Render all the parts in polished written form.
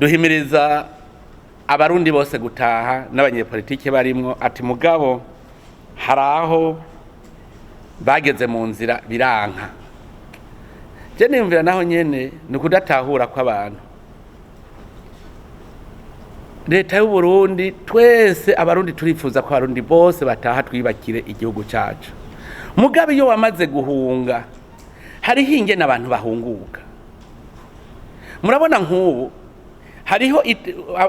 duhimiriza abarundi bose gutaha n'abanyepolitike barimwo ati mugabo haraho bageze mu nzira biranka. Je nimvira naho nyene ni kudatahura kw'abantu. Leta y'u Burundi twese abarundi turifuza ko abarundi bose bataha twibakire igihugu cacu. Mugabo iyo wamaze guhunga hariho ingene abantu bahunguka. Murabona nk'ubu hariho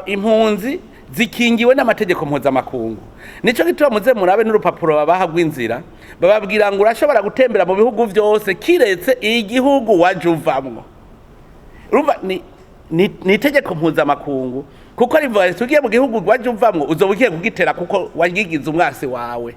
impunzi zikingiwe n'amategeko mpuzamakungu. Nico gituma muze murabe n'urupapuro babaha rw'inzira bababwira ngo urashobora gutembera mu bihugu vyose kiretse igihugu waje uvamwo. Urumva ni itegeko mpuzamakungu kuko rivuga tugiye mu gihugu waje uvamwo uzobukiye kugitera kuko wagigize umwasi wawe.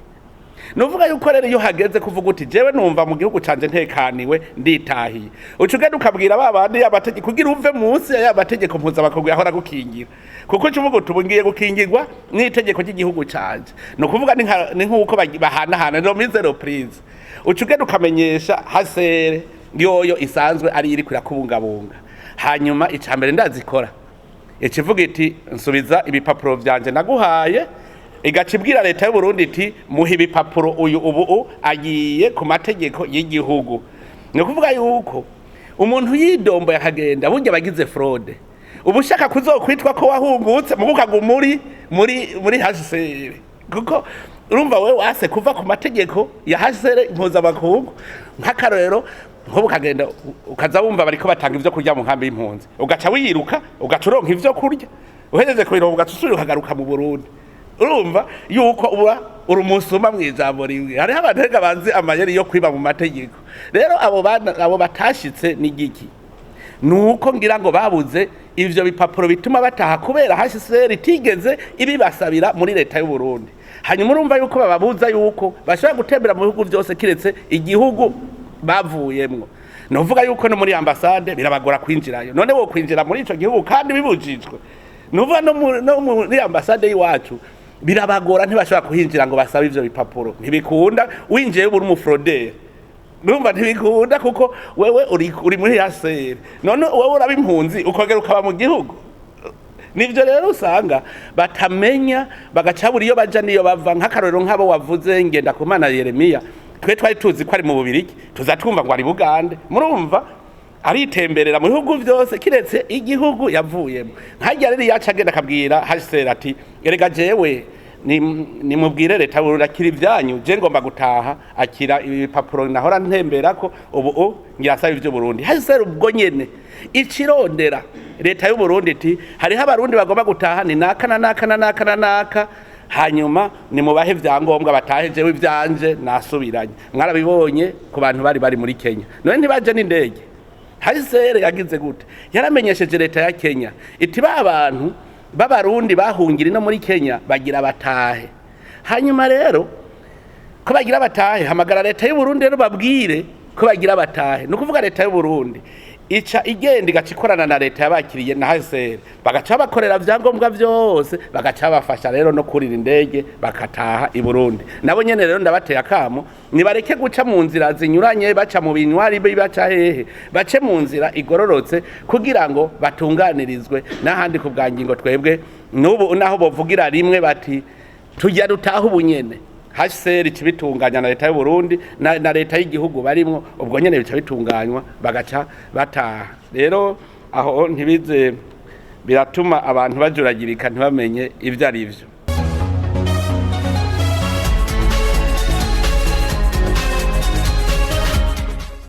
Nuvuga yuko rero iyo hageze kuvuga uti jewe numva mu gihugu canje ntekaniwe nditahiye ucugenda ukabwira babandi y'abategeko kugira uve munsi y'abategeko mpuzamakungu yahora gukingira kuko cyuvuga utubungiye gukingirwa n'itegeko ry'igihugu canje no kuvuga ni nkuko bahanahana no mizero prise ucugenda ukamenyesha hasere yoyo isanzwe ari iri kurakubungabunga hanyuma icambere ndazikora ikivuga iti nsubiza ibipapuro vyanje naguhaye igacibwira leta y'u Burundi iti muhe ibipapuro uyu ubu agiye ku mategeko y'igihugu. No kuvuga yuko umuntu yidombo yakagenda burya bagize fraude ubushaka kuzokwitwa ko wahungutse mugukaga muri HCR kuko urumva wewe wase kuva ku mategeko ya HCR mpuzamakungu nk'akarero nko kagenda ukaza wumva bariko batanga ivyo kurya mu nkambi y'impunzi ugaca wiruka ugacuronka ivyo kurya uhejeje kubironka ugatusubira ukagaruka mu Burundi. Urumva yuko uba urumusuma mwijambo rimwe hari abantega banzi amayeri yo kwiba mu mategeko. Rero abo batashitse ni giki nuko ngira ngo babuze ivyo bipapuro bituma bataha kubera HCR itigeze ibibasabira muri leta y'u Burundi. Hanyuma urumva yuko bababuza yuko bashobora gutembera mu bihugu byose kiretse igihugu bavuyemwo. Novuga yuko no muri ambassade birabagora kwinjirayo none wo kwinjira muri ico gihugu kandi bibujijwe. Nuvuga no muri ambassade yiwacu birabagora ntibashobora kuhinjira ngo basabe ivyo bipapuro ntibikunda winjiye uri umufrodere. Numva ntibikunda kuko wewe uri muri HCR none wewe urabimpunzi ukogera ukaba mu gihugu. Nivyo rero usanga batamenya bagacabura iyo baja niyo bava nk'akarorero nk'abo wavuze Ngendakumana Jérémie twe twari tuzi ko ari mu Bubirigi tuzatumva ngo ari Bugande murumva aritemberera mu bihugu vyose kiretse igihugu yavuyemo. Nkajya rero yaca agenda akabwira HCR ati erega jewe ni mubwire leta urakira ivyanyu je ngomba gutaha akira ibipapuro nahora ntemberako ubu ngirasaba ivyo Burundi. HCR ubwo nyene icirondera leta y'u Burundi iti hariho abarundi bagomba gutaha ni naka hanyuma ni mubahe vyangombwa batahe jewe ivyanje nasubiranye. Mwarabibonye ku bantu bari muri Kenya none ntibaje n'indege. HCR yagize gute yaramenyesheje leta ya Kenya iti ba bantu b'abarundi bahungira no muri Kenya bagira batahe. Hanyuma rero ko bagira batahe hamagara leta y'u Burundi rero babwire ko bagira batahe. No kuvuga leta y'u Burundi ica igenda igacikorana na leta yabakiriye na HCR bagaca bakorera vyangombwa vyose bagaca bafasha rero no kurira indege bakataha i Burundi. Nabo nyene rero ndabateye akamo nibareke guca mu nzira zinyuranye baca mu binywari baca hehe bace mu nzira igororotse kugira ngo batunganirizwe n'ahandi ku bwangingo twebwe n'ubu naho bovugira rimwe bati tujya dutaha ubunyene. HCR cibitunganya na leta y'u Burundi na leta y'igihugu barimwo ubwo nyene bica bitunganywa bagaca bataha. Rero aho ntibize biratuma abantu bajuragirika ntibamenye ivyo ari vyo.